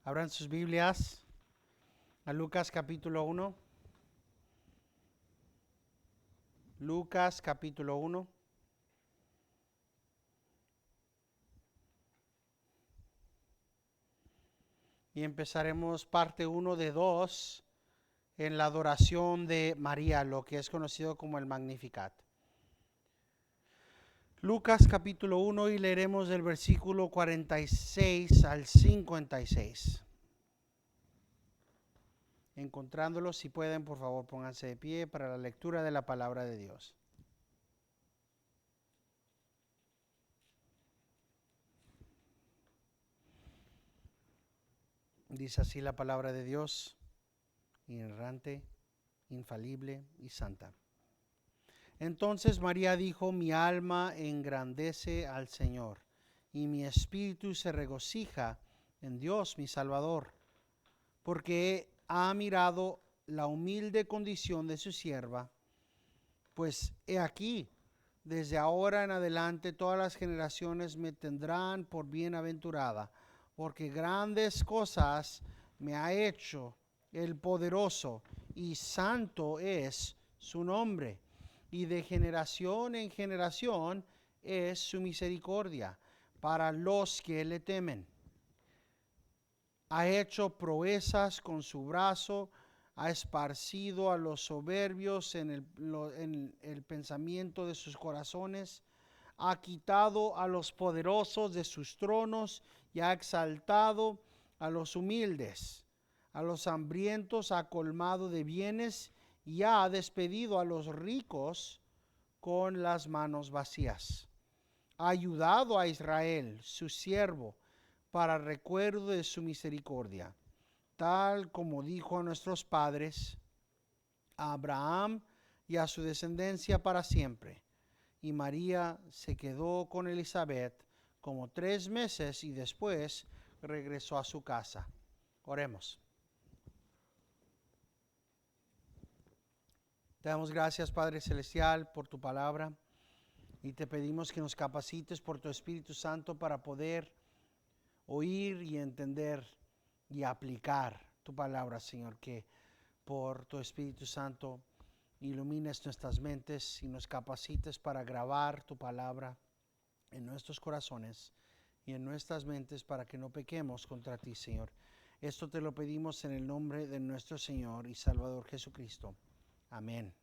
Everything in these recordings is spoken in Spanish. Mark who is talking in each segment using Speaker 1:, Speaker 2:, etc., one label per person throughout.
Speaker 1: Abran sus Biblias a Lucas capítulo 1. Lucas capítulo 1. Y empezaremos parte 1 de 2 en la adoración de María, lo que es conocido como el Magnificat. Lucas capítulo 1 y leeremos del versículo 46 al 56. Encontrándolo, si pueden, por favor, pónganse de pie para la lectura de la palabra de Dios. Dice así la palabra de Dios, inerrante, infalible y santa. Entonces María dijo: mi alma engrandece al Señor, y mi espíritu se regocija en Dios mi Salvador, porque ha mirado la humilde condición de su sierva. Pues he aquí, desde ahora en adelante todas las generaciones me tendrán por bienaventurada, porque grandes cosas me ha hecho el poderoso, y santo es su nombre. Y de generación en generación es su misericordia para los que le temen. Ha hecho proezas con su brazo, ha esparcido a los soberbios en el pensamiento de sus corazones, ha quitado a los poderosos de sus tronos y ha exaltado a los humildes. A los hambrientos ha colmado de bienes y ha despedido a los ricos con las manos vacías. Ha ayudado a Israel, su siervo, para recuerdo de su misericordia, tal como dijo a nuestros padres, a Abraham y a su descendencia para siempre. Y María se quedó con Elizabeth como 3 meses y después regresó a su casa. Oremos. Te damos gracias, Padre Celestial, por tu palabra, y te pedimos que nos capacites por tu Espíritu Santo para poder oír y entender y aplicar tu palabra, Señor, que por tu Espíritu Santo ilumines nuestras mentes y nos capacites para grabar tu palabra en nuestros corazones y en nuestras mentes para que no pequemos contra ti, Señor. Esto te lo pedimos en el nombre de nuestro Señor y Salvador Jesucristo. Amén.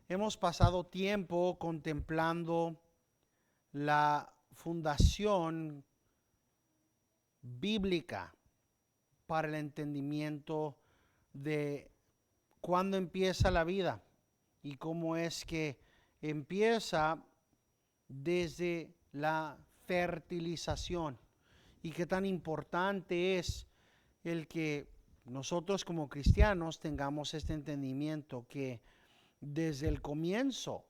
Speaker 1: Hemos pasado tiempo contemplando la fundación bíblica para el entendimiento de cuándo empieza la vida y cómo es que empieza desde la fertilización, y qué tan importante es el que nosotros como cristianos tengamos este entendimiento, que desde el comienzo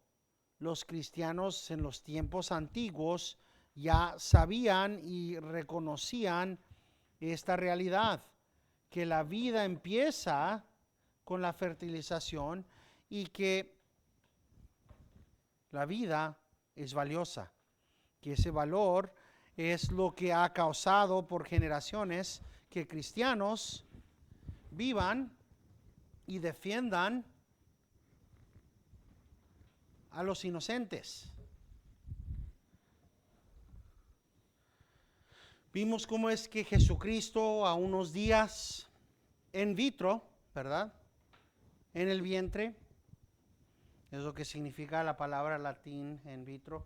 Speaker 1: los cristianos en los tiempos antiguos ya sabían y reconocían esta realidad, que la vida empieza con la fertilización y que la vida es valiosa, que ese valor es lo que ha causado por generaciones que cristianos vivan y defiendan a los inocentes. Vimos cómo es que Jesucristo a unos días en vitro, ¿verdad? En el vientre, es lo que significa la palabra latín en vitro,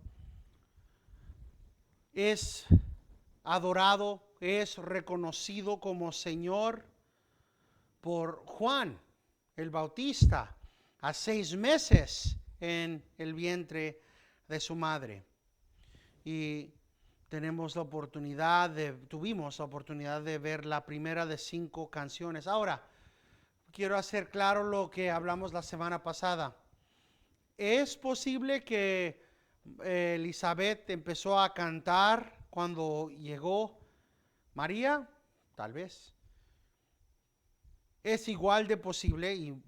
Speaker 1: es adorado, es reconocido como Señor por Juan el Bautista a 6 meses en el vientre de su madre. Y tuvimos la oportunidad de ver la primera de 5 canciones. Ahora, quiero hacer claro lo que hablamos la semana pasada. ¿Es posible que Elizabeth empezó a cantar cuando llegó María? Tal vez. Es igual de posible y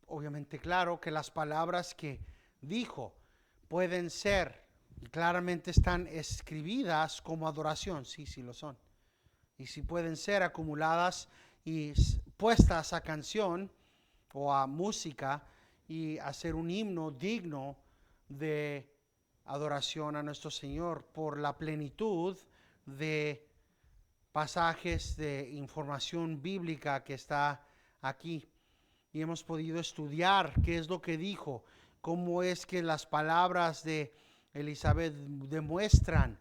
Speaker 1: obviamente claro que las palabras que dijo pueden ser y claramente están escribidas como adoración. Sí, sí lo son. y si pueden ser acumuladas y puestas a canción o a música y hacer un himno digno de adoración a nuestro Señor por la plenitud de pasajes de información bíblica que está aquí. Y hemos podido estudiar qué es lo que dijo, cómo es que las palabras de Elizabeth demuestran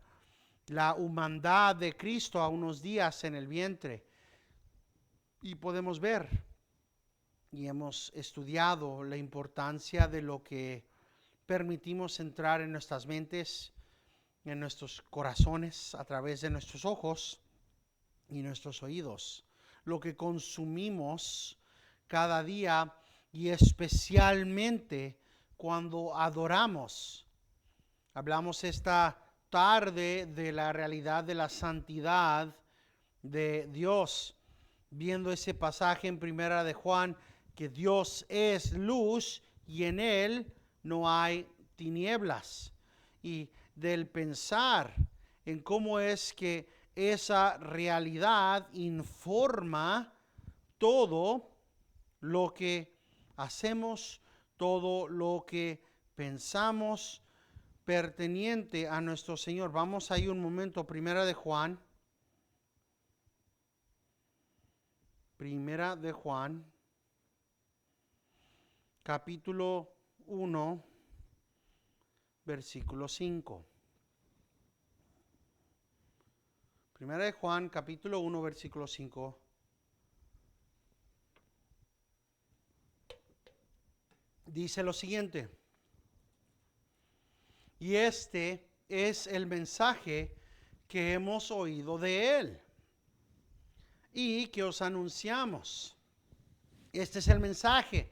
Speaker 1: la humanidad de Cristo a unos días en el vientre. Y podemos ver y hemos estudiado la importancia de lo que permitimos entrar en nuestras mentes, en nuestros corazones, a través de nuestros ojos y nuestros oídos. Lo que consumimos cada día y especialmente cuando adoramos. Hablamos esta tarde de la realidad de la santidad de Dios, viendo ese pasaje en Primera de Juan, que Dios es luz y en Él no hay tinieblas. Y del pensar en cómo es que esa realidad informa todo lo que hacemos, todo lo que pensamos perteniente a nuestro Señor. Vamos ahí un momento, Primera de Juan. Primera de Juan, capítulo 1, versículo 5. Primera de Juan, capítulo 1, versículo 5. Dice lo siguiente: y este es el mensaje que hemos oído de Él y que os anunciamos. Este es el mensaje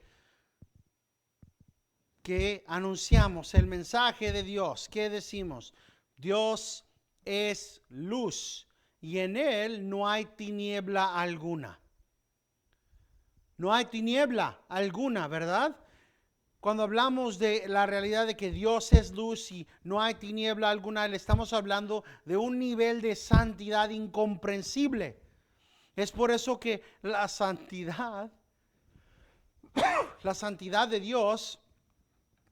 Speaker 1: que anunciamos, el mensaje de Dios. ¿Qué decimos? Dios es luz y en Él no hay tiniebla alguna. No hay tiniebla alguna, ¿verdad? Cuando hablamos de la realidad de que Dios es luz y no hay tiniebla alguna, le estamos hablando de un nivel de santidad incomprensible. Es por eso que la santidad de Dios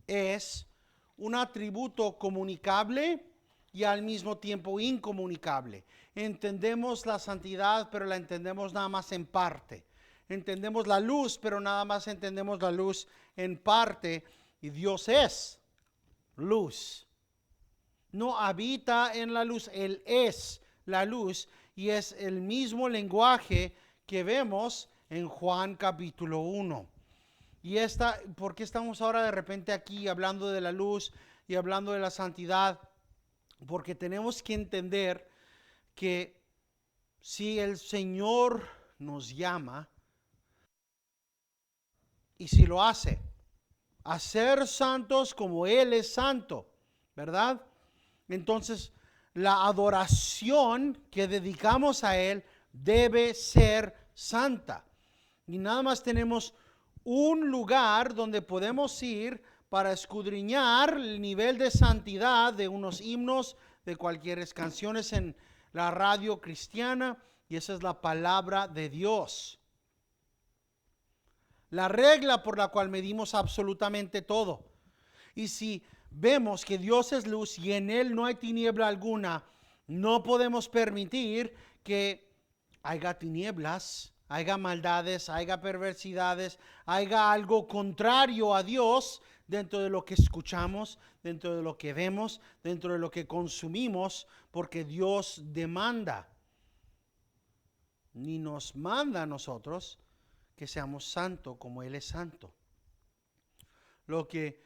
Speaker 1: es un atributo comunicable y al mismo tiempo incomunicable. Entendemos la santidad, pero la entendemos nada más en parte. Entendemos la luz, pero nada más entendemos la luz en parte. Y Dios es luz. No habita en la luz, Él es la luz. Y es el mismo lenguaje que vemos en Juan capítulo 1. Y ¿por qué estamos ahora de repente aquí hablando de la luz y hablando de la santidad? Porque tenemos que entender que si el Señor nos llama, y si lo hace, a ser santos como Él es santo, ¿verdad? Entonces, la adoración que dedicamos a Él debe ser santa. Y nada más tenemos un lugar donde podemos ir para escudriñar el nivel de santidad de unos himnos, de cualquier canciones en la radio cristiana, y esa es la palabra de Dios. La regla por la cual medimos absolutamente todo. Y si vemos que Dios es luz y en Él no hay tiniebla alguna, no podemos permitir que haya tinieblas, haya maldades, haya perversidades, haya algo contrario a Dios dentro de lo que escuchamos, dentro de lo que vemos, dentro de lo que consumimos, porque Dios demanda, ni nos manda a nosotros que seamos santos como Él es santo. Lo que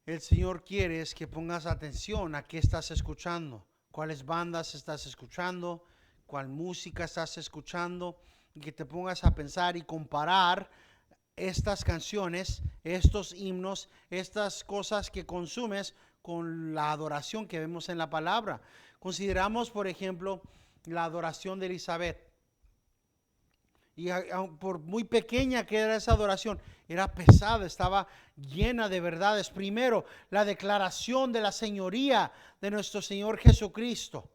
Speaker 1: el Señor quiere es que pongas atención a qué estás escuchando, cuáles bandas estás escuchando, cuál música estás escuchando, y que te pongas a pensar y comparar estas canciones, estos himnos, estas cosas que consumes con la adoración que vemos en la palabra. Consideramos, por ejemplo, la adoración de Elizabeth. Y por muy pequeña que era esa adoración, era pesada, estaba llena de verdades. Primero, la declaración de la señoría de nuestro Señor Jesucristo.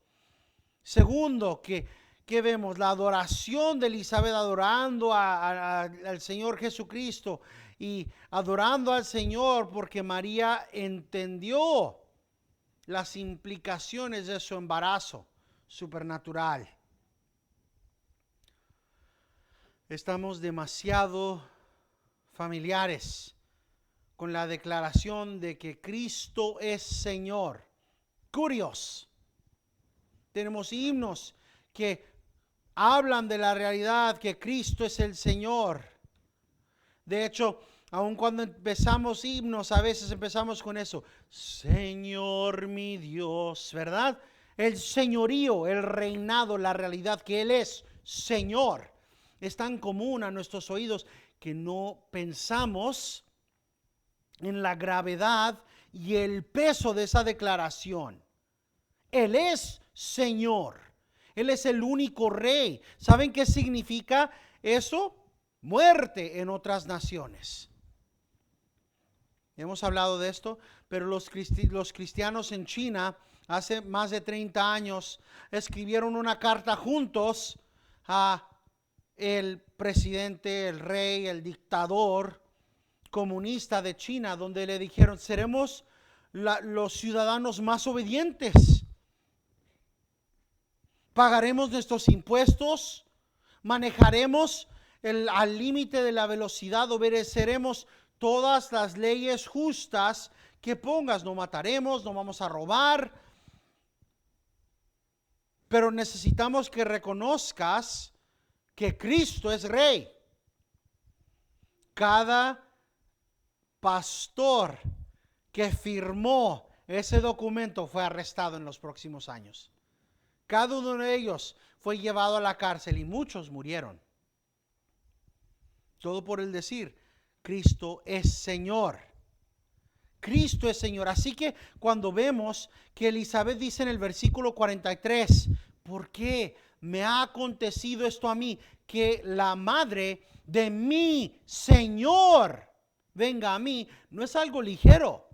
Speaker 1: Segundo, que ¿qué vemos? La adoración de Elizabeth adorando al Señor Jesucristo y adorando al Señor porque María entendió las implicaciones de su embarazo supernatural. Estamos demasiado familiares con la declaración de que Cristo es Señor. Curios. Tenemos himnos que hablan de la realidad que Cristo es el Señor. De hecho, aun cuando empezamos himnos, a veces empezamos con eso. Señor mi Dios, ¿verdad? El señorío, el reinado, la realidad que Él es Señor. Es tan común a nuestros oídos que no pensamos en la gravedad y el peso de esa declaración. Él es Señor. Él es el único Rey. ¿Saben qué significa eso? Muerte en otras naciones. Hemos hablado de esto, pero los cristianos en China hace más de 30 años escribieron una carta juntos a el presidente, el rey, el dictador comunista de China, donde le dijeron: seremos los ciudadanos más obedientes, pagaremos nuestros impuestos, manejaremos al límite de la velocidad, obedeceremos todas las leyes justas que pongas, no mataremos, no vamos a robar, pero necesitamos que reconozcas que Cristo es Rey. Cada pastor que firmó ese documento fue arrestado en los próximos años. Cada uno de ellos fue llevado a la cárcel y muchos murieron. Todo por el decir: Cristo es Señor. Cristo es Señor. Así que cuando vemos que Elizabeth dice en el versículo 43, ¿por qué me ha acontecido esto a mí? Que la madre de mi Señor venga a mí. No es algo ligero,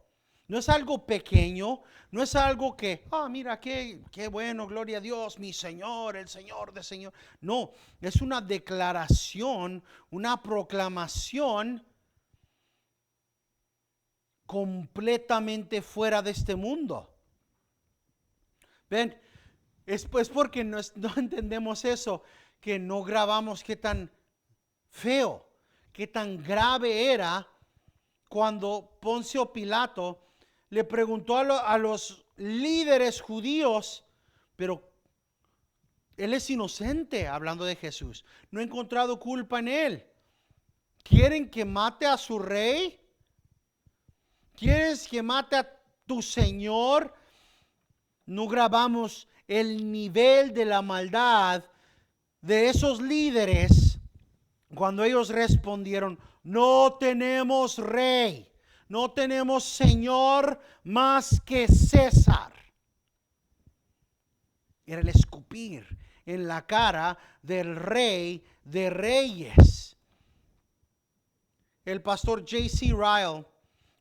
Speaker 1: no es algo pequeño, no es algo que, mira, qué bueno, gloria a Dios, mi Señor, el Señor de Señor. No, es una declaración, una proclamación completamente fuera de este mundo. Ven, es pues porque no entendemos eso, que no grabamos qué tan feo, qué tan grave era cuando Poncio Pilato le preguntó a los líderes judíos, pero él es inocente, hablando de Jesús, no he encontrado culpa en él. ¿Quieren que mate a su rey? ¿Quieres que mate a tu Señor? No grabamos el nivel de la maldad de esos líderes cuando ellos respondieron: no tenemos rey, no tenemos Señor más que César. Era el escupir en la cara del Rey de Reyes. El pastor J.C. Ryle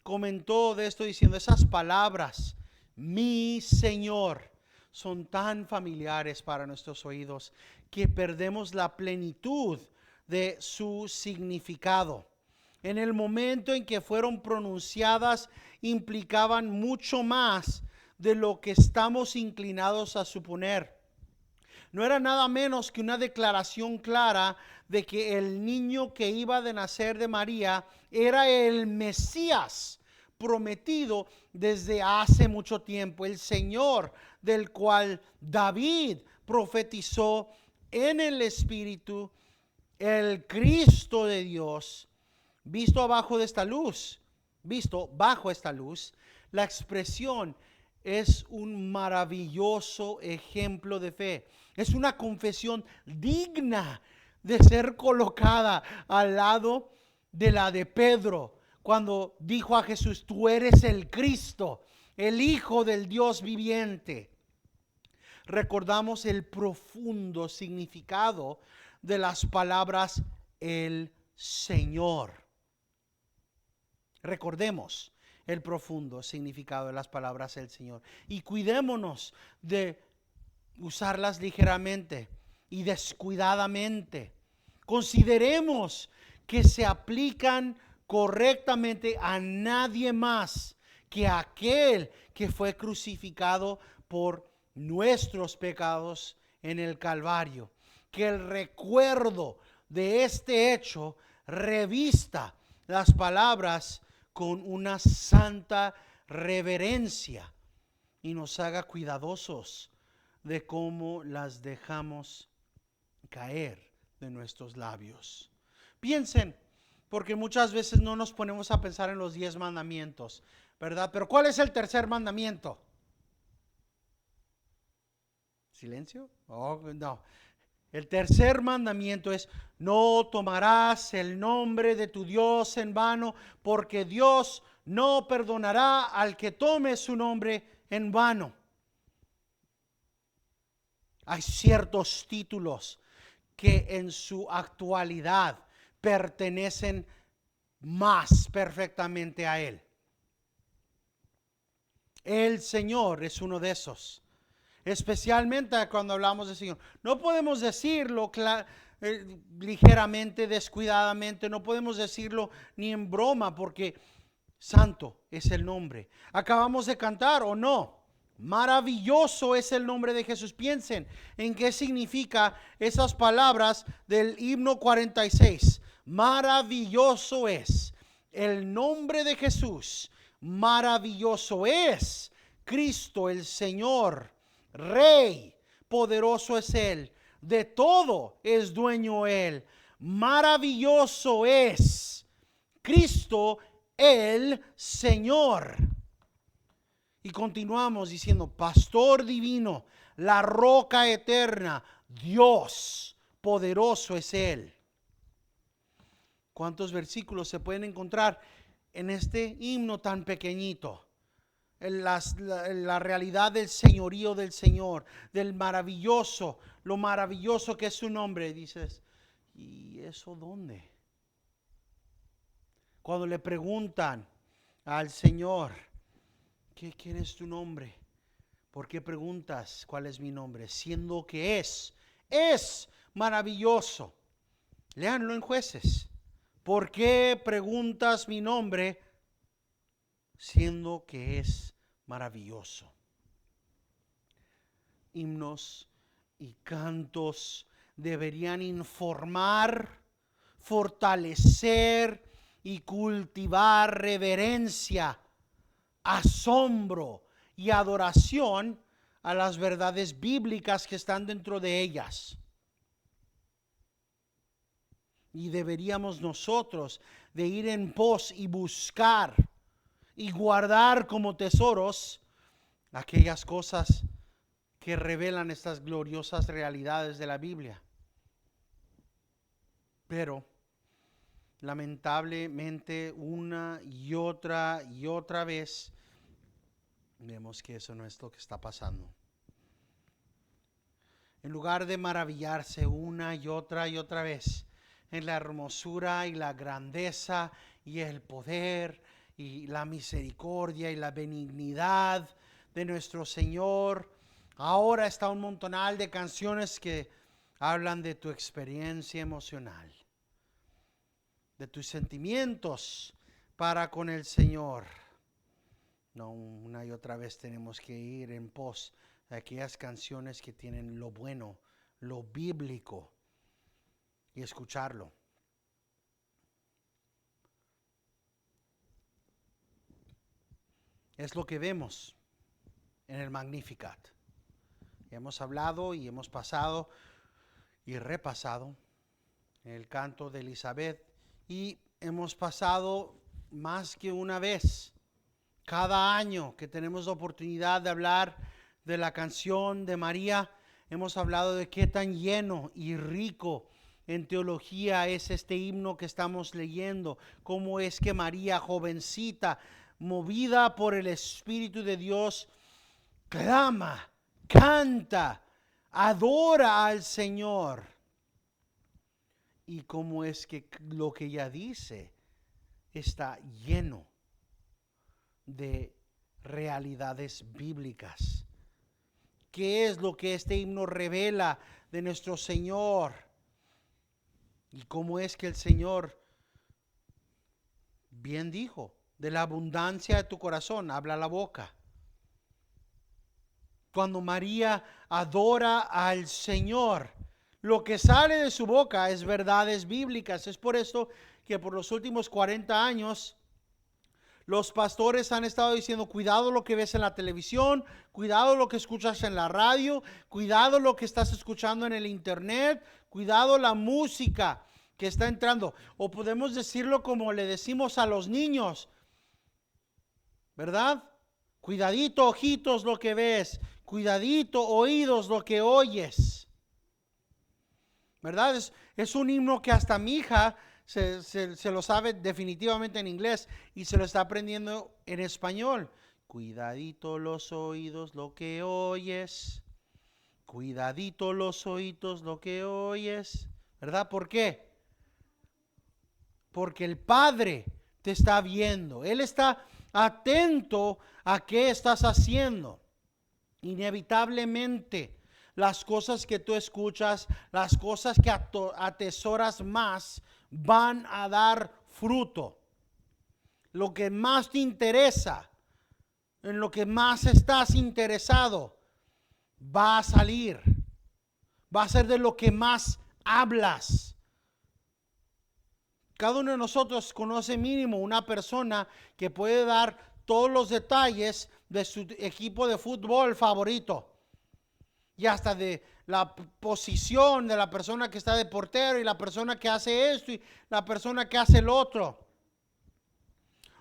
Speaker 1: comentó de esto diciendo: esas palabras, mi Señor, son tan familiares para nuestros oídos que perdemos la plenitud de su significado. En el momento en que fueron pronunciadas, implicaban mucho más de lo que estamos inclinados a suponer. No era nada menos que una declaración clara de que el niño que iba de nacer de María era el Mesías prometido desde hace mucho tiempo, el Señor del cual David profetizó en el Espíritu, el Cristo de Dios, visto bajo esta luz. La expresión es un maravilloso ejemplo de fe. Es una confesión digna de ser colocada al lado de la de Pedro, cuando dijo a Jesús: tú eres el Cristo, el Hijo del Dios viviente. Recordamos el profundo significado de las palabras el Señor. Recordemos el profundo significado de las palabras el Señor y cuidémonos de usarlas ligeramente. y descuidadamente. Consideremos que se aplican correctamente a nadie más que aquel que fue crucificado por nuestros pecados en el Calvario. Que el recuerdo de este hecho revista las palabras con una santa reverencia y nos haga cuidadosos de cómo las dejamos caer de nuestros labios. Piensen, porque muchas veces no nos ponemos a pensar en los 10 mandamientos, ¿verdad? Pero ¿cuál es el tercer mandamiento? ¿Silencio? Oh, no. El tercer mandamiento es: no tomarás el nombre de tu Dios en vano, porque Dios no perdonará al que tome su nombre en vano. Hay ciertos títulos que en su actualidad pertenecen más perfectamente a Él. El Señor es uno de esos. Especialmente cuando hablamos del Señor. No podemos decirlo ligeramente, descuidadamente. No podemos decirlo ni en broma, porque santo es el nombre. Acabamos de cantar, ¿o no? Maravilloso es el nombre de Jesús. Piensen en qué significa esas palabras del himno 46. Maravilloso es el nombre de Jesús. Maravilloso es Cristo el Señor. Rey, poderoso es Él, de todo es dueño Él. Maravilloso es Cristo el Señor. Y continuamos diciendo: Pastor divino, la roca eterna, Dios, poderoso es Él. ¿Cuántos versículos se pueden encontrar en este himno tan pequeñito? La realidad del señorío del Señor, del maravilloso, lo maravilloso que es su nombre. Dices, ¿y eso dónde? Cuando le preguntan al Señor, ¿quién es tu nombre? ¿Por qué preguntas cuál es mi nombre? Siendo que es maravilloso. Léanlo en Jueces. ¿Por qué preguntas mi nombre? Siendo que es maravilloso. Himnos y cantos deberían informar, fortalecer y cultivar reverencia, asombro y adoración a las verdades bíblicas que están dentro de ellas. Y deberíamos nosotros de ir en pos y buscar y guardar como tesoros aquellas cosas que revelan estas gloriosas realidades de la Biblia. Pero lamentablemente una y otra vez vemos que eso no es lo que está pasando. En lugar de maravillarse una y otra vez en la hermosura y la grandeza y el poder y la misericordia y la benignidad de nuestro Señor, ahora está un montonal de canciones que hablan de tu experiencia emocional, de tus sentimientos para con el Señor. No, una y otra vez tenemos que ir en pos de aquellas canciones que tienen lo bueno, lo bíblico, y escucharlo. Es lo que vemos en el Magnificat. Hemos hablado y hemos pasado y repasado el canto de Elizabeth, y hemos pasado más que una vez, cada año que tenemos la oportunidad de hablar de la canción de María, hemos hablado de qué tan lleno y rico en teología es este himno que estamos leyendo, cómo es que María, jovencita, movida por el Espíritu de Dios, clama, canta, adora al Señor. Y cómo es que lo que ella dice está lleno de realidades bíblicas. ¿Qué es lo que este himno revela de nuestro Señor. Y cómo es que el Señor bien dijo, de la abundancia de tu corazón habla la boca. Cuando María adora al Señor, lo que sale de su boca es verdades bíblicas. Es por esto que por los últimos 40 años los pastores han estado diciendo, cuidado lo que ves en la televisión, cuidado lo que escuchas en la radio, cuidado lo que estás escuchando en el internet, cuidado la música que está entrando. O podemos decirlo como le decimos a los niños, ¿verdad? Cuidadito ojitos lo que ves, cuidadito oídos lo que oyes. ¿Verdad? Es un himno que hasta mi hija se lo sabe definitivamente en inglés y se lo está aprendiendo en español. Cuidadito los oídos lo que oyes, cuidadito los oídos lo que oyes. ¿Verdad? ¿Por qué? Porque el Padre te está viendo. Él está atento a qué estás haciendo. Inevitablemente las cosas que tú escuchas, las cosas que atesoras más, van a dar fruto. Lo que más te interesa, en lo que más estás interesado, va a salir. Va a ser de lo que más hablas. Cada uno de nosotros conoce mínimo una persona que puede dar todos los detalles de su equipo de fútbol favorito. Y hasta de la posición de la persona que está de portero y la persona que hace esto y la persona que hace el otro.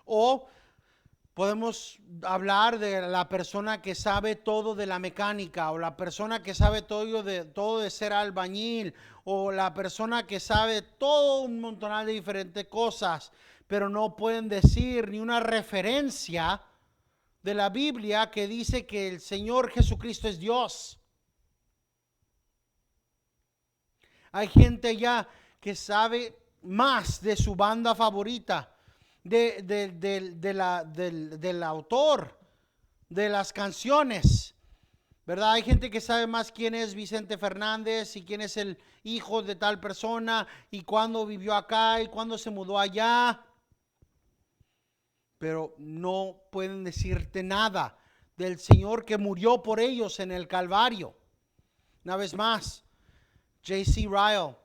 Speaker 1: O podemos hablar de la persona que sabe todo de la mecánica, o la persona que sabe todo de ser albañil, o la persona que sabe todo un montón de diferentes cosas, pero no pueden decir ni una referencia de la Biblia que dice que el Señor Jesucristo es Dios. Hay gente ya que sabe más de su banda favorita, del autor de las canciones, ¿verdad? Hay gente que sabe más quién es Vicente Fernández y quién es el hijo de tal persona y cuándo vivió acá y cuándo se mudó allá, pero no pueden decirte nada del Señor que murió por ellos en el Calvario. Una vez más, J.C. Ryle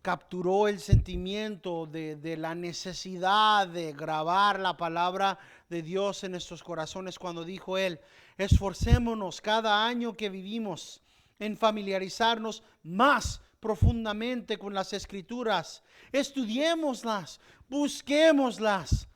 Speaker 1: capturó el sentimiento de la necesidad de grabar la palabra de Dios en nuestros corazones cuando dijo él, esforcémonos cada año que vivimos en familiarizarnos más profundamente con las Escrituras, estudiémoslas, busquémoslas,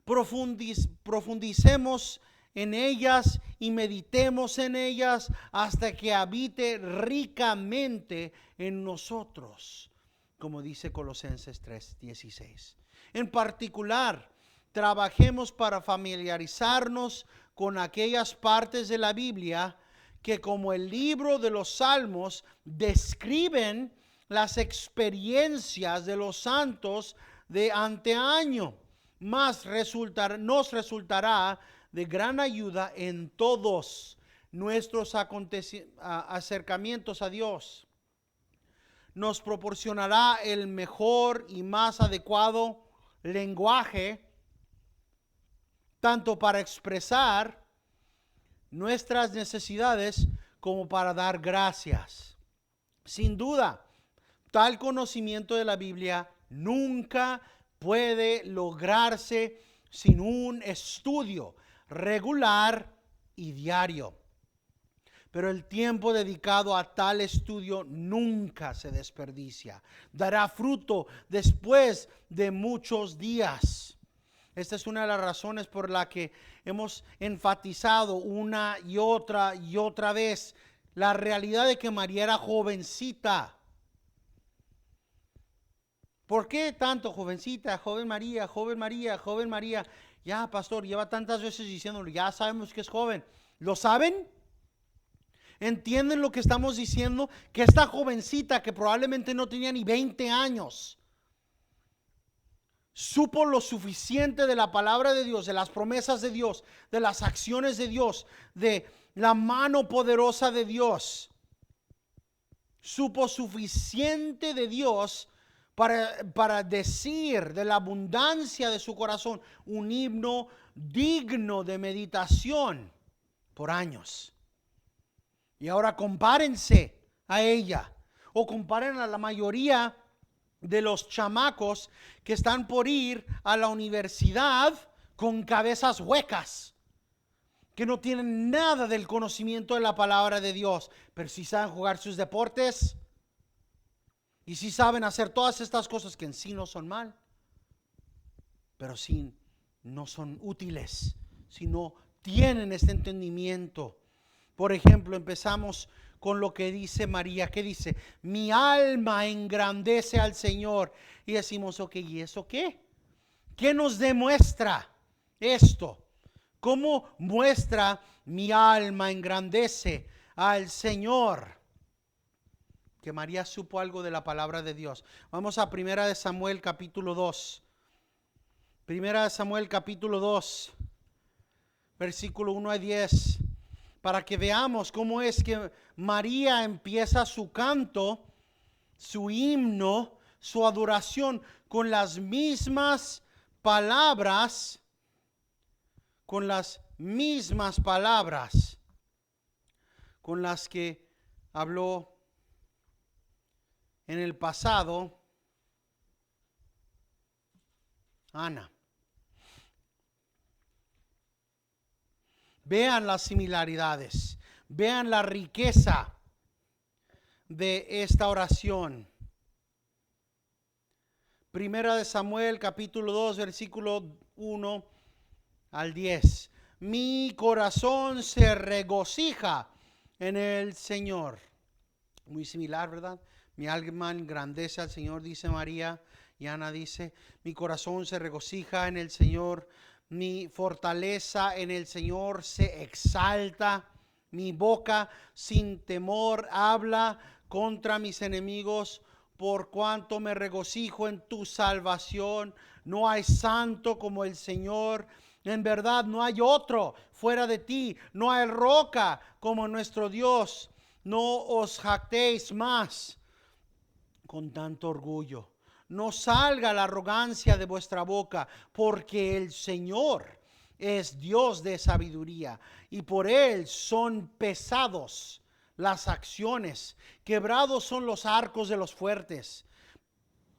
Speaker 1: profundicemos en ellas y meditemos en ellas hasta que habite ricamente en nosotros, como dice Colosenses 3:16. En particular, trabajemos para familiarizarnos con aquellas partes de la Biblia que, como el libro de los Salmos, describen las experiencias de los santos de anteaño, nos resultará de gran ayuda en todos nuestros acercamientos a Dios. Nos proporcionará el mejor y más adecuado lenguaje, tanto para expresar nuestras necesidades como para dar gracias. Sin duda, tal conocimiento de la Biblia nunca puede lograrse sin un estudio regular y diario. Pero el tiempo dedicado a tal estudio nunca se desperdicia. Dará fruto después de muchos días. Esta es una de las razones por la que hemos enfatizado una y otra vez la realidad de que María era jovencita. ¿Por qué tanto jovencita, joven María, joven María, joven María? Ya, pastor, lleva tantas veces diciéndolo, ya sabemos que es joven. ¿Lo saben? ¿Entienden lo que estamos diciendo? Que esta jovencita que probablemente no tenía ni 20 años, supo lo suficiente de la palabra de Dios, de las promesas de Dios, de las acciones de Dios, de la mano poderosa de Dios, supo suficiente de Dios para decir de la abundancia de su corazón un himno digno de meditación por años. Y ahora compárense a ella, o comparen a la mayoría de los chamacos que están por ir a la universidad con cabezas huecas, que no tienen nada del conocimiento de la palabra de Dios, pero sí saben jugar sus deportes y sí saben hacer todas estas cosas que en sí no son mal, pero sí no son útiles, si no tienen este entendimiento. Por ejemplo, empezamos con lo que dice María. ¿Qué dice? Mi alma engrandece al Señor. Y decimos, ok, ¿y eso qué? ¿Qué nos demuestra esto? ¿Cómo muestra mi alma engrandece al Señor? Que María supo algo de la palabra de Dios. Vamos a 1 Samuel capítulo 2. 1 Samuel capítulo 2, versículo 1 a 10. Para que veamos cómo es que María empieza su canto, su himno, su adoración con las mismas palabras, con las que habló en el pasado Ana. Vean las similaridades, vean la riqueza de esta oración. 1 Samuel capítulo 2 versículo 1 al 10. Mi corazón se regocija en el Señor. Muy similar, ¿verdad? Mi alma engrandece al Señor, dice María. Y Ana dice, mi corazón se regocija en el Señor. Mi fortaleza en el Señor se exalta. Mi boca sin temor habla contra mis enemigos, por cuanto me regocijo en tu salvación. No hay santo como el Señor. En verdad no hay otro fuera de ti. No hay roca como nuestro Dios. No os jactéis más con tanto orgullo. No salga la arrogancia de vuestra boca, porque el Señor es Dios de sabiduría y por Él son pesados las acciones. Quebrados son los arcos de los fuertes,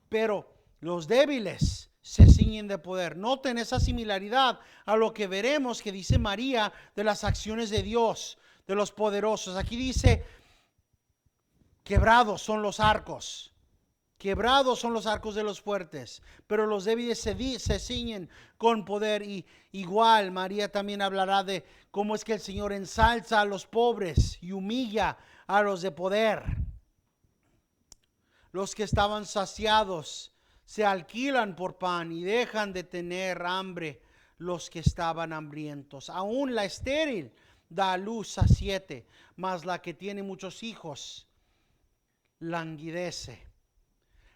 Speaker 1: pero los débiles se ciñen de poder. Noten esa similaridad a lo que veremos que dice María de las acciones de Dios, de los poderosos. Aquí dice, quebrados son los arcos. Quebrados son los arcos de los fuertes, pero los débiles se ciñen con poder. Y igual María también hablará de cómo es que el Señor ensalza a los pobres y humilla a los de poder. Los que estaban saciados se alquilan por pan y dejan de tener hambre los que estaban hambrientos. Aún la estéril da a luz a 7, mas la que tiene muchos hijos languidece.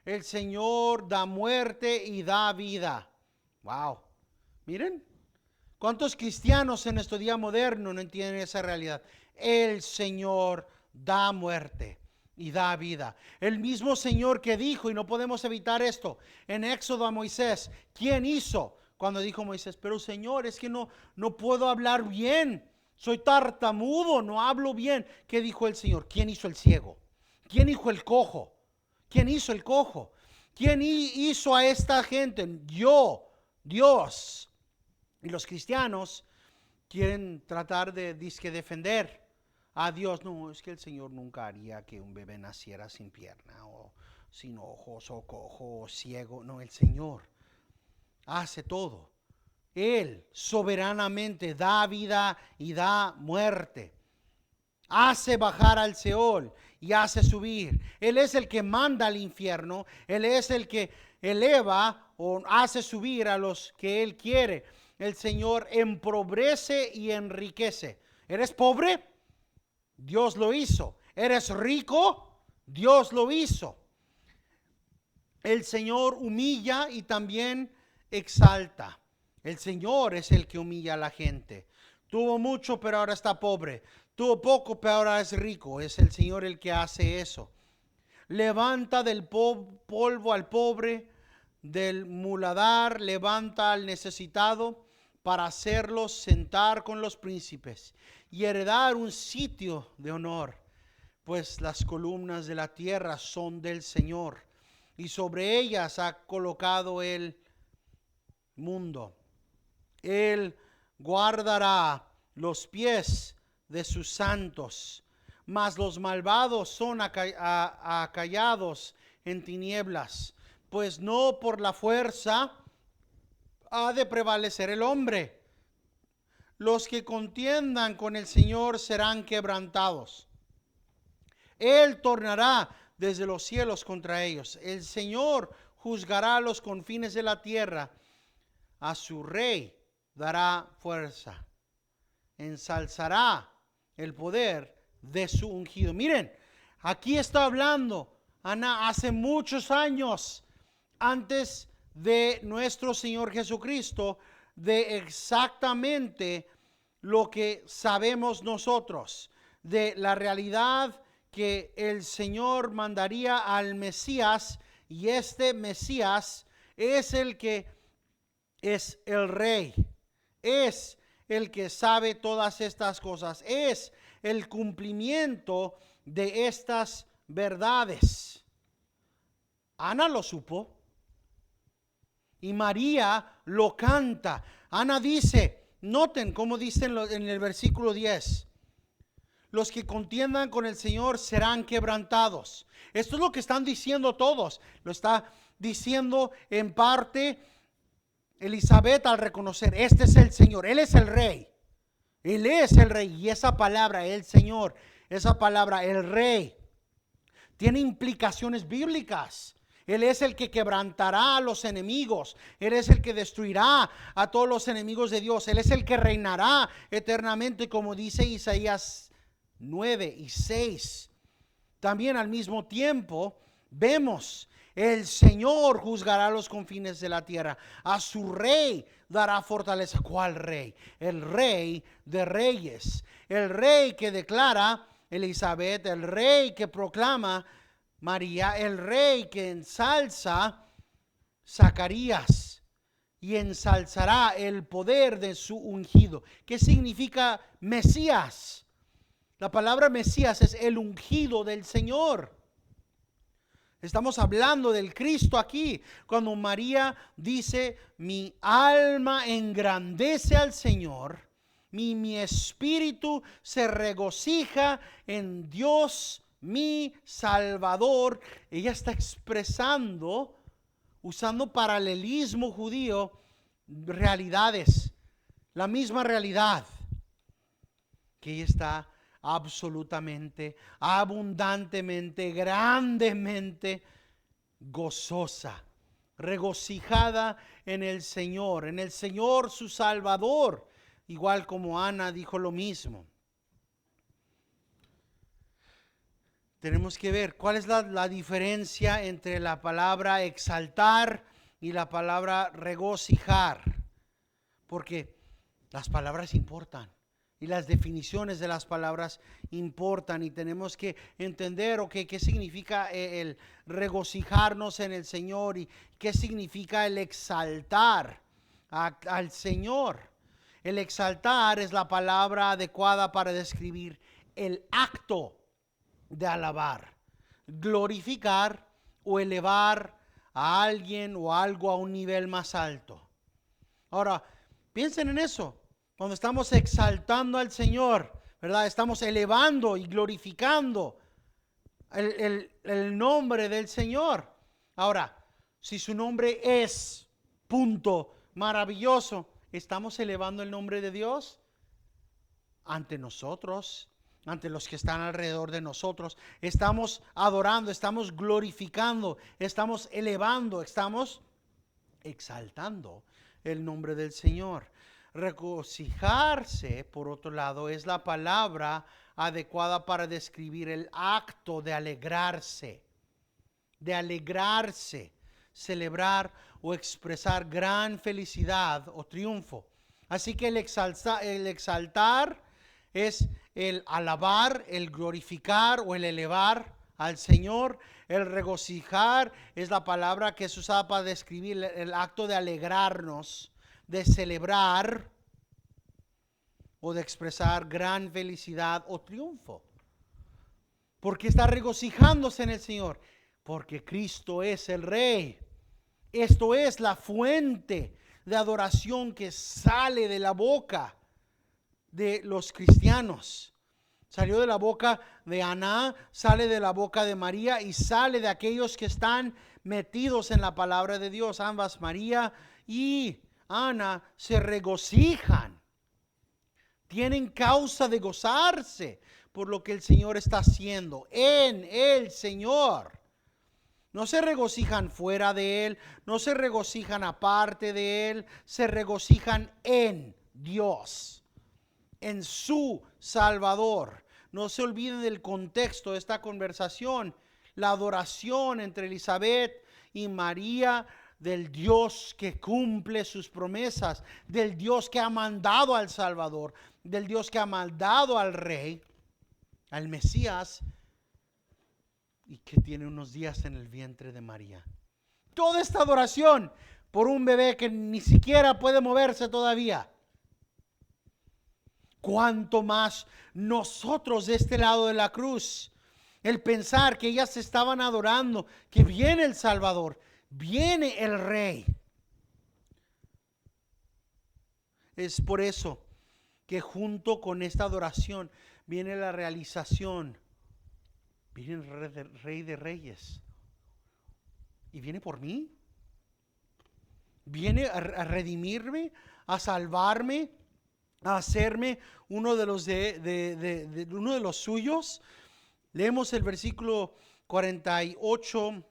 Speaker 1: El Señor da muerte y da vida. Wow. Miren, ¿cuántos cristianos en nuestro día moderno no entienden esa realidad? El Señor da muerte y da vida. El mismo Señor que dijo, y no podemos evitar esto, en Éxodo a Moisés, ¿quién hizo? Cuando dijo Moisés, pero Señor, es que no puedo hablar bien. Soy tartamudo, no hablo bien. ¿Qué dijo el Señor? ¿Quién hizo el ciego? ¿Quién hizo el cojo? ¿Quién hizo el cojo? ¿Quién hizo a esta gente? Yo, Dios. Y los cristianos quieren tratar de defender a Dios. No, es que el Señor nunca haría que un bebé naciera sin pierna o sin ojos o cojo o ciego. No, el Señor hace todo. Él soberanamente da vida y da muerte. Hace bajar al Seol y hace subir. Él es el que manda al infierno. Él es el que eleva o hace subir a los que Él quiere. El Señor empobrece y enriquece. ¿Eres pobre? Dios lo hizo. ¿Eres rico? Dios lo hizo. El Señor humilla y también exalta. El Señor es el que humilla a la gente. Tuvo mucho, pero ahora está pobre. Tuvo poco, pero ahora es rico. Es el Señor el que hace eso. levanta del polvo al pobre, del muladar levanta al necesitado, para hacerlos sentar con los príncipes y heredar un sitio de honor. Pues las columnas de la tierra son del Señor, y sobre ellas ha colocado el mundo. Él guardará los pies de sus santos, mas los malvados son acallados en tinieblas, pues no por la fuerza ha de prevalecer el hombre. Los que contiendan con el Señor serán quebrantados. Él tornará desde los cielos contra ellos. El Señor juzgará los confines de la tierra. A su rey dará fuerza. Ensalzará el poder de su ungido. Miren, aquí está hablando Ana hace muchos años antes de nuestro Señor Jesucristo, de exactamente lo que sabemos nosotros, de la realidad que el Señor mandaría al Mesías, y este Mesías es el que es el rey, es el que sabe todas estas cosas, es el cumplimiento de estas verdades. Ana lo supo y María lo canta. Ana dice, noten cómo dice en el versículo 10, los que contiendan con el Señor serán quebrantados. Esto es lo que están diciendo todos. Lo está diciendo en parte Elizabeth al reconocer, este es el Señor, Él es el Rey. Él es el Rey. Y esa palabra, el Señor, esa palabra, el Rey, tiene implicaciones bíblicas. Él es el que quebrantará a los enemigos. Él es el que destruirá a todos los enemigos de Dios. Él es el que reinará eternamente, como dice Isaías 9 y 6. También al mismo tiempo vemos, el Señor juzgará los confines de la tierra. A su rey dará fortaleza. ¿Cuál rey? El Rey de reyes. El rey que declara Elizabeth, el rey que proclama María, el rey que ensalza Zacarías y ensalzará el poder de su ungido. ¿Qué significa Mesías? La palabra Mesías es el ungido del Señor. Estamos hablando del Cristo aquí. Cuando María dice, mi alma engrandece al Señor, mi espíritu se regocija en Dios, mi Salvador. Ella está expresando, usando paralelismo judío, realidades, la misma realidad, que ella está absolutamente, abundantemente, grandemente gozosa, regocijada en el Señor su Salvador, igual como Ana dijo lo mismo. Tenemos que ver cuál es la diferencia entre la palabra exaltar y la palabra regocijar, porque las palabras importan. Y las definiciones de las palabras importan, y tenemos que entender qué significa el regocijarnos en el Señor y qué significa el exaltar al Señor. El exaltar es la palabra adecuada para describir el acto de alabar, glorificar o elevar a alguien o algo a un nivel más alto. Ahora, piensen en eso. Cuando estamos exaltando al Señor, ¿verdad? Estamos elevando y glorificando el nombre del Señor. Ahora, si su nombre es, punto, maravilloso, ¿estamos elevando el nombre de Dios? Ante nosotros, ante los que están alrededor de nosotros, estamos adorando, estamos glorificando, estamos elevando, estamos exaltando el nombre del Señor. Regocijarse, por otro lado, es la palabra adecuada para describir el acto de alegrarse, celebrar o expresar gran felicidad o triunfo. Así que el exaltar es el alabar, el glorificar o el elevar al Señor. El regocijar es la palabra que es usada para describir el acto de alegrarnos, de celebrar o de expresar gran felicidad o triunfo. ¿Por qué está regocijándose en el Señor? Porque Cristo es el Rey. Esto es la fuente de adoración que sale de la boca de los cristianos. Salió de la boca de Ana, sale de la boca de María y sale de aquellos que están metidos en la palabra de Dios. Ambas, María y Ana, se regocijan. Tienen causa de gozarse por lo que el Señor está haciendo en el Señor. No se regocijan fuera de Él, no se regocijan aparte de Él, se regocijan en Dios, en su Salvador. No se olviden del contexto de esta conversación, la adoración entre Elizabeth y María, del Dios que cumple sus promesas, del Dios que ha mandado al Salvador, del Dios que ha mandado al Rey, al Mesías, y que tiene unos días en el vientre de María. Toda esta adoración por un bebé que ni siquiera puede moverse todavía. Cuanto más nosotros de este lado de la cruz, el pensar que ellas estaban adorando, que viene el Salvador, viene el Rey. Es por eso que junto con esta adoración viene la realización. Viene el Rey de Reyes. Y viene por mí. Viene a redimirme, a salvarme, a hacerme uno de los uno de los suyos. Leemos el versículo 48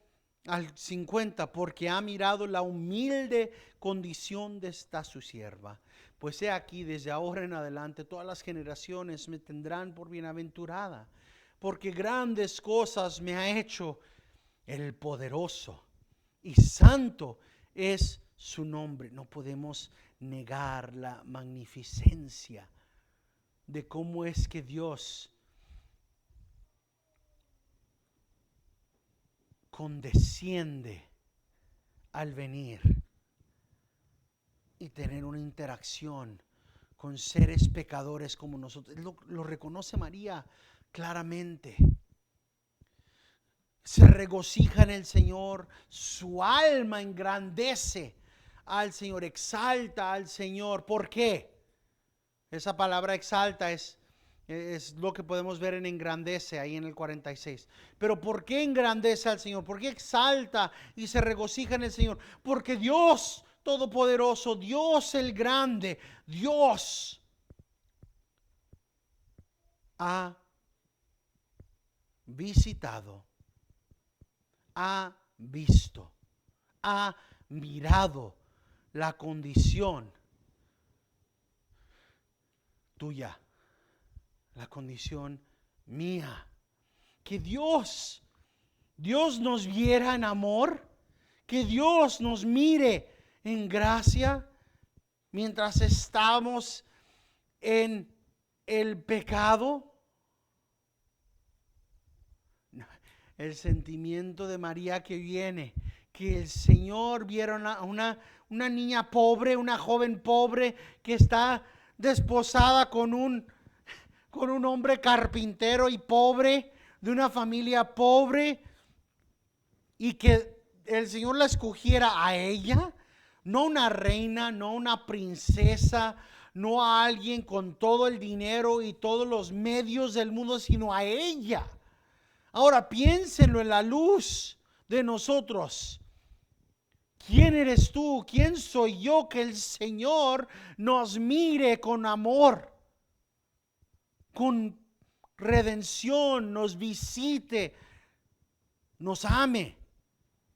Speaker 1: al 50. Porque ha mirado la humilde condición de esta su sierva. Pues he aquí, desde ahora en adelante, todas las generaciones me tendrán por bienaventurada. Porque grandes cosas me ha hecho el poderoso, y santo es su nombre. No podemos negar la magnificencia de cómo es que Dios condesciende al venir y tener una interacción con seres pecadores como nosotros. Lo reconoce María claramente. Se regocija en el Señor, su alma engrandece al Señor, exalta al Señor. ¿Por qué? Esa palabra exalta es lo que podemos ver en engrandece ahí en el 46. Pero ¿por qué engrandece al Señor? ¿Por qué exalta y se regocija en el Señor? Porque Dios Todopoderoso, Dios el Grande, Dios ha visitado, ha visto, ha mirado la condición tuya, la condición mía. Que Dios nos viera en amor, que Dios nos mire en gracia mientras estamos en el pecado. El sentimiento de María que viene, que el Señor viera una niña pobre, una joven pobre que está desposada con un hombre carpintero y pobre, de una familia pobre, y que el Señor la escogiera a ella, no una reina, no una princesa, no a alguien con todo el dinero y todos los medios del mundo, sino a ella. Ahora piénsenlo en la luz de nosotros. ¿Quién eres tú? ¿Quién soy yo que el Señor nos mire con amor, con redención, nos visite, nos ame?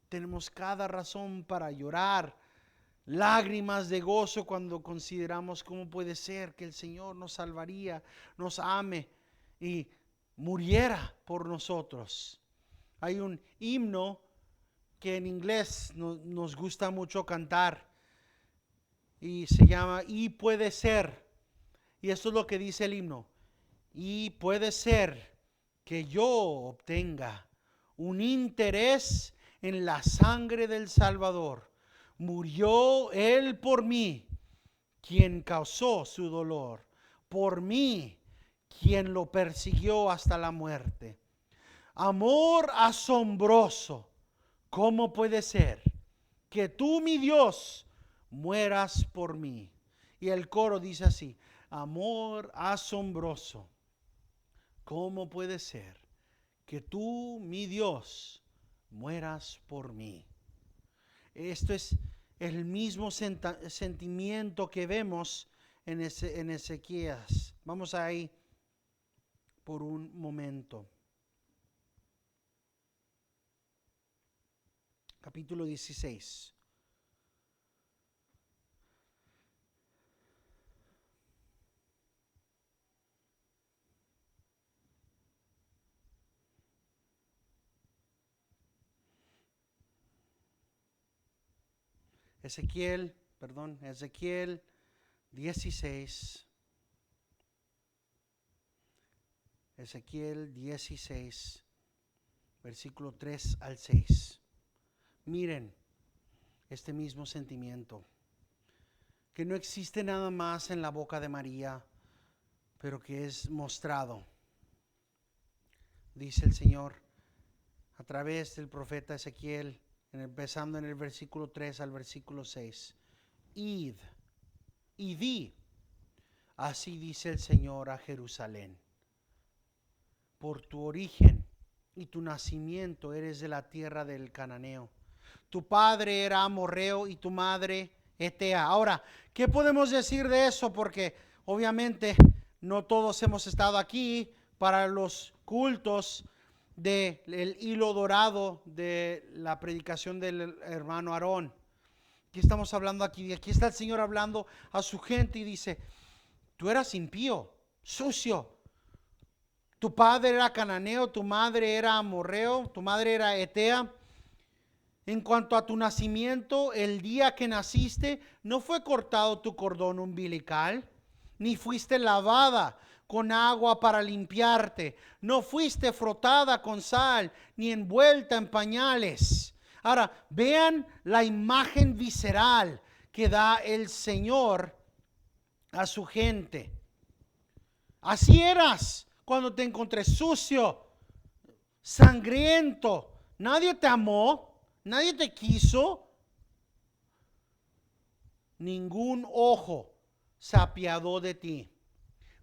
Speaker 1: Tenemos cada razón para llorar, lágrimas de gozo cuando consideramos cómo puede ser que el Señor nos salvaría, nos ame y muriera por nosotros. Hay un himno que en inglés nos gusta mucho cantar y se llama "Y puede ser", y esto es lo que dice el himno: y puede ser que yo obtenga un interés en la sangre del Salvador. Murió Él por mí, quien causó su dolor, por mí, quien lo persiguió hasta la muerte. Amor asombroso. ¿Cómo puede ser que tú, mi Dios, mueras por mí? Y el coro dice así: amor asombroso. ¿Cómo puede ser que tú, mi Dios, mueras por mí? Esto es el mismo sentimiento que vemos en Ezequías. Vamos ahí por un momento. Capítulo 16. Ezequiel 16. Ezequiel 16, versículo 3 al 6. Miren este mismo sentimiento, que no existe nada más en la boca de María, pero que es mostrado. Dice el Señor a través del profeta Ezequiel, empezando en el versículo 3 al versículo 6. Id y di, así dice el Señor a Jerusalén: por tu origen y tu nacimiento eres de la tierra del cananeo. Tu padre era amorreo y tu madre etea. Ahora, ¿qué podemos decir de eso? Porque obviamente no todos hemos estado aquí para los cultos del hilo dorado de la predicación del hermano Aarón. Aquí estamos hablando aquí está el Señor hablando a su gente y dice: tú eras impío, sucio. Tu padre era cananeo, tu madre era amorreo, tu madre era etea. En cuanto a tu nacimiento, el día que naciste, no fue cortado tu cordón umbilical, ni fuiste lavada con agua para limpiarte, no fuiste frotada con sal, ni envuelta en pañales. Ahora, vean la imagen visceral que da el Señor a su gente. Así eras cuando te encontré sucio, sangriento. Nadie te amó, nadie te quiso. Ningún ojo se apiadó de ti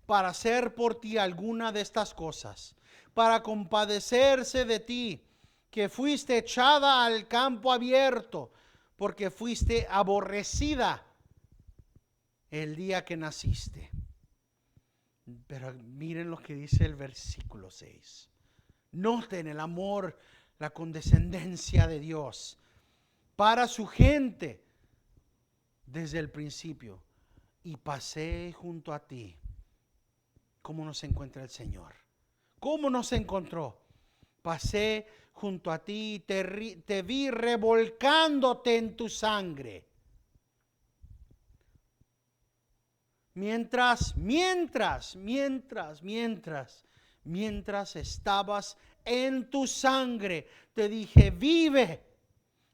Speaker 1: para hacer por ti alguna de estas cosas, para compadecerse de ti, que fuiste echada al campo abierto, porque fuiste aborrecida el día que naciste. Pero miren lo que dice el versículo 6. Noten el amor, la condescendencia de Dios para su gente desde el principio. Y pasé junto a ti. ¿Cómo nos encuentra el Señor? ¿Cómo nos encontró? Pasé junto a ti y te vi revolcándote en tu sangre. Mientras estabas en tu sangre, te dije: vive.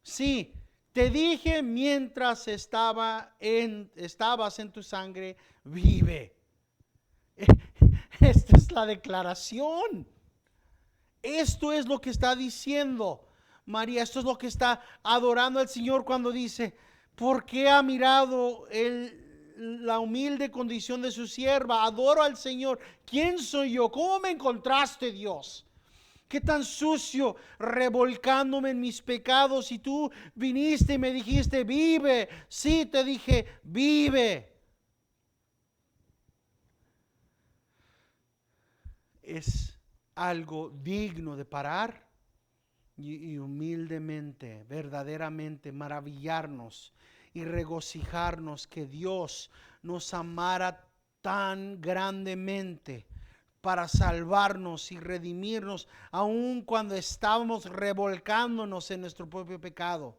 Speaker 1: Sí, te dije mientras estabas en tu sangre: vive. Esta es la declaración. Esto es lo que está diciendo María. Esto es lo que está adorando al Señor cuando dice: ¿por qué ha mirado la humilde condición de su sierva? Adoro al Señor. ¿Quién soy yo? ¿Cómo me encontraste, Dios? ¿Qué tan sucio, revolcándome en mis pecados, y tú viniste y me dijiste: vive? Sí, te dije: vive. Es algo digno de parar y humildemente, verdaderamente maravillarnos y regocijarnos que Dios nos amara tan grandemente para salvarnos y redimirnos, aun cuando estábamos revolcándonos en nuestro propio pecado.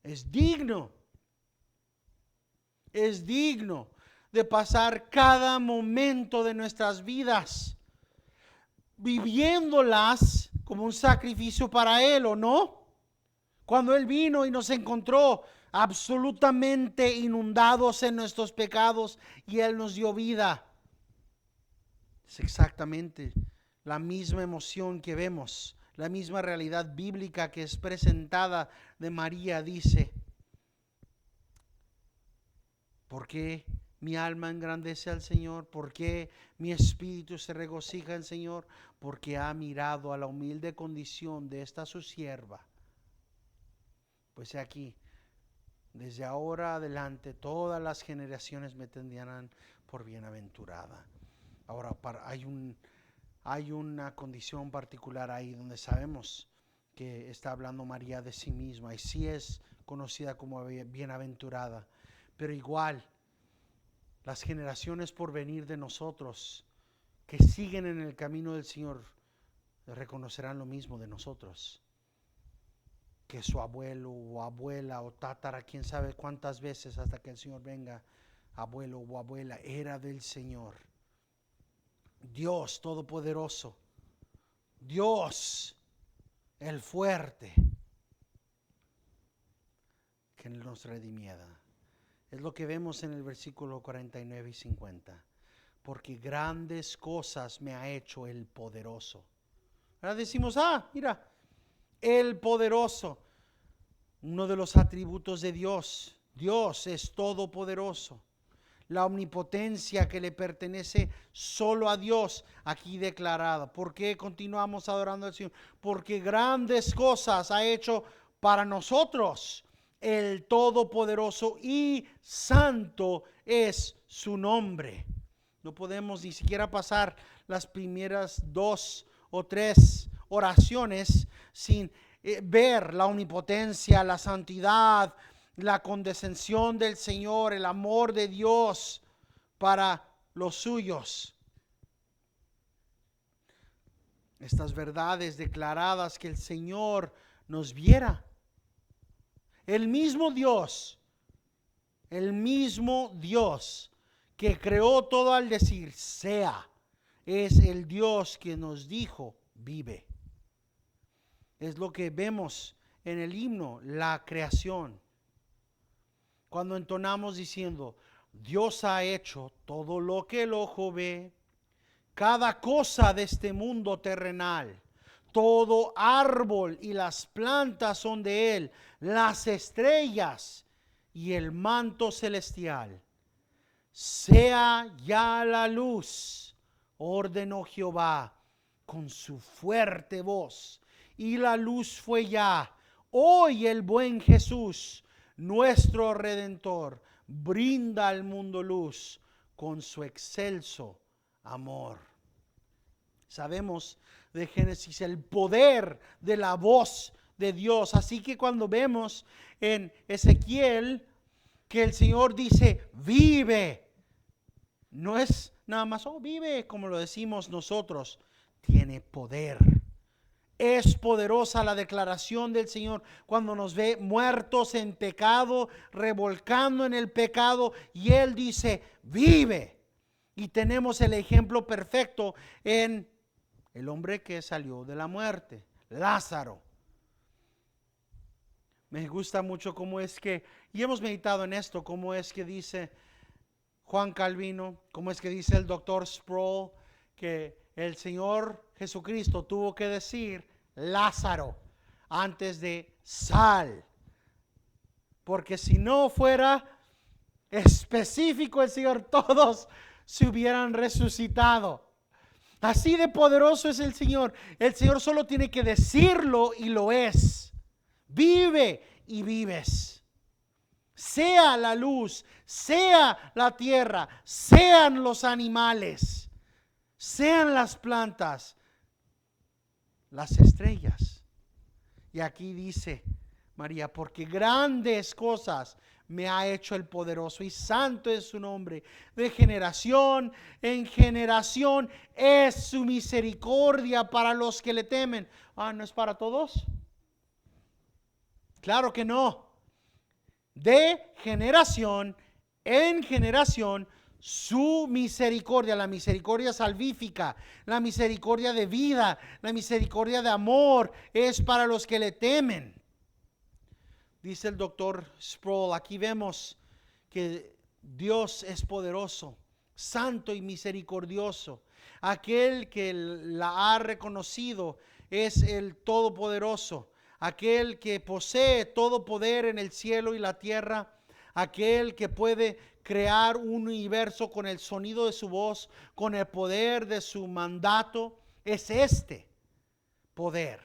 Speaker 1: Es digno de pasar cada momento de nuestras vidas viviéndolas como un sacrificio para Él, ¿o no? Cuando Él vino y nos encontró absolutamente inundados en nuestros pecados y Él nos dio vida. Es exactamente la misma emoción que vemos, la misma realidad bíblica que es presentada de María. Dice: ¿por qué mi alma engrandece al Señor? ¿Por qué mi espíritu se regocija en el Señor? Porque ha mirado a la humilde condición de esta su sierva. Pues aquí, desde ahora adelante, todas las generaciones me tendrán por bienaventurada. Ahora, hay una condición particular ahí donde sabemos que está hablando María de sí misma y sí es conocida como bienaventurada, pero igual las generaciones por venir de nosotros que siguen en el camino del Señor reconocerán lo mismo de nosotros, que su abuelo o abuela o tátara, quién sabe cuántas veces hasta que el Señor venga, abuelo o abuela, era del Señor. Dios Todopoderoso, Dios el fuerte, que nos redimiera. Es lo que vemos en el versículo 49 y 50. Porque grandes cosas me ha hecho el poderoso. Ahora decimos: mira, el poderoso. Uno de los atributos de Dios. Dios es todopoderoso. La omnipotencia que le pertenece solo a Dios, aquí declarada. ¿Por qué continuamos adorando al Señor? Porque grandes cosas ha hecho para nosotros el Todopoderoso, y santo es su nombre. No podemos ni siquiera pasar las primeras 2 o 3 oraciones sin ver la omnipotencia, la santidad, la condescensión del Señor, el amor de Dios para los suyos. Estas verdades declaradas que el Señor nos viera. El mismo Dios que creó todo al decir sea, es el Dios que nos dijo vive. Es lo que vemos en el himno, la creación. Cuando entonamos diciendo: Dios ha hecho todo lo que el ojo ve, cada cosa de este mundo terrenal, todo árbol y las plantas son de Él, las estrellas y el manto celestial. Sea ya la luz, ordenó Jehová con su fuerte voz, y la luz fue ya. Hoy el buen Jesús, nuestro Redentor, brinda al mundo luz con su excelso amor. Sabemos de Génesis el poder de la voz de Dios. Así que cuando vemos en Ezequiel que el Señor dice vive, no es nada más vive como lo decimos nosotros. Tiene poder. Es poderosa la declaración del Señor cuando nos ve muertos en pecado, revolcando en el pecado, y Él dice vive. Y tenemos el ejemplo perfecto en el hombre que salió de la muerte, Lázaro. Me gusta mucho cómo es que, y hemos meditado en esto, cómo es que dice Juan Calvino, cómo es que dice el doctor Sproul, que el Señor Jesucristo tuvo que decir Lázaro antes de sal, porque si no fuera específico el Señor, todos se hubieran resucitado. Así de poderoso es el Señor. El Señor solo tiene que decirlo y lo es. Vive y vives. Sea la luz, sea la tierra, sean los animales, sean las plantas, las estrellas. Y aquí dice María: porque grandes cosas me ha hecho el poderoso, y santo es su nombre. De generación en generación es su misericordia para los que le temen. ¿No es para todos? Claro que no. De generación en generación su misericordia, la misericordia salvífica, la misericordia de vida, la misericordia de amor, es para los que le temen. Dice el doctor Sproul, aquí vemos que Dios es poderoso, santo y misericordioso. Aquel que la ha reconocido es el Todopoderoso, aquel que posee todo poder en el cielo y la tierra, aquel que puede crear un universo con el sonido de su voz, con el poder de su mandato. Es este poder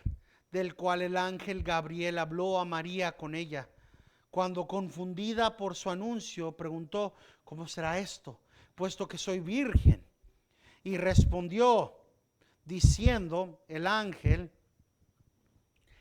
Speaker 1: del cual el ángel Gabriel habló a María con ella, cuando confundida por su anuncio preguntó: ¿cómo será esto, puesto que soy virgen? Y respondió diciendo el ángel: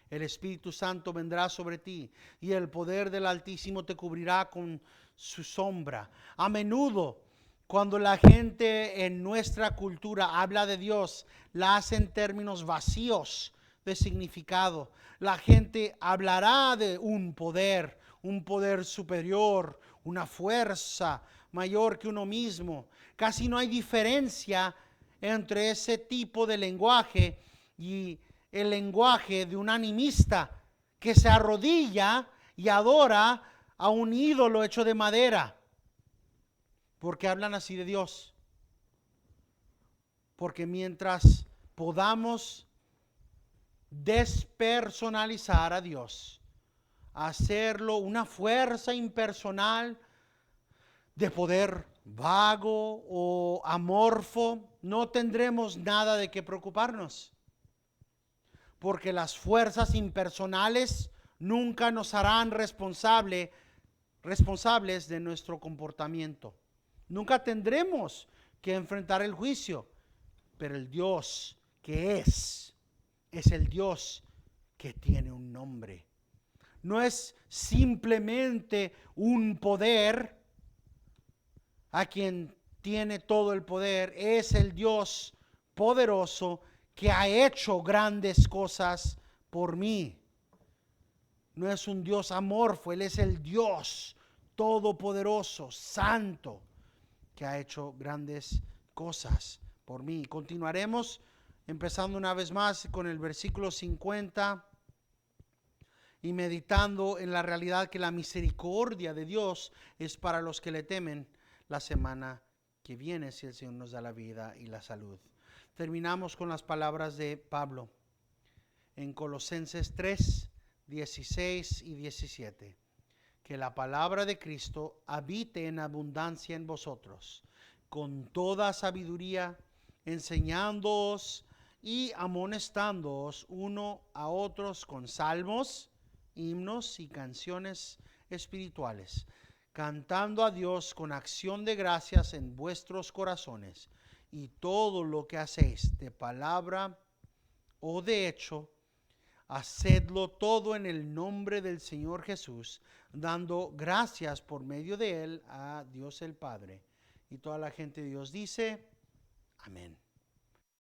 Speaker 1: el Espíritu Santo vendrá sobre ti y el poder del Altísimo te cubrirá con su sombra. A menudo, cuando la gente en nuestra cultura habla de Dios, la hace en términos vacíos de significado. La gente hablará de un poder superior, una fuerza mayor que uno mismo. Casi no hay diferencia entre ese tipo de lenguaje y el lenguaje de un animista que se arrodilla y adora a un ídolo hecho de madera. Porque hablan así de Dios. Porque mientras podamos despersonalizar a Dios, hacerlo una fuerza impersonal de poder vago o amorfo, no tendremos nada de qué preocuparnos. Porque las fuerzas impersonales nunca nos harán responsables de nuestro comportamiento. Nunca tendremos que enfrentar el juicio, pero el Dios que es el Dios que tiene un nombre. No es simplemente un poder a quien tiene todo el poder, es el Dios poderoso que ha hecho grandes cosas por mí. No es un Dios amorfo, Él es el Dios todopoderoso, santo, que ha hecho grandes cosas por mí. Continuaremos empezando una vez más con el versículo 50 y meditando en la realidad que la misericordia de Dios es para los que le temen la semana que viene, si el Señor nos da la vida y la salud. Terminamos con las palabras de Pablo en Colosenses 3, 16 y 17. Que la palabra de Cristo habite en abundancia en vosotros, con toda sabiduría, enseñándoos y amonestándoos uno a otros con salmos, himnos y canciones espirituales, cantando a Dios con acción de gracias en vuestros corazones, y todo lo que hacéis de palabra o de hecho, hacedlo todo en el nombre del Señor Jesús, dando gracias por medio de Él a Dios el Padre. Y toda la gente de Dios dice: amén.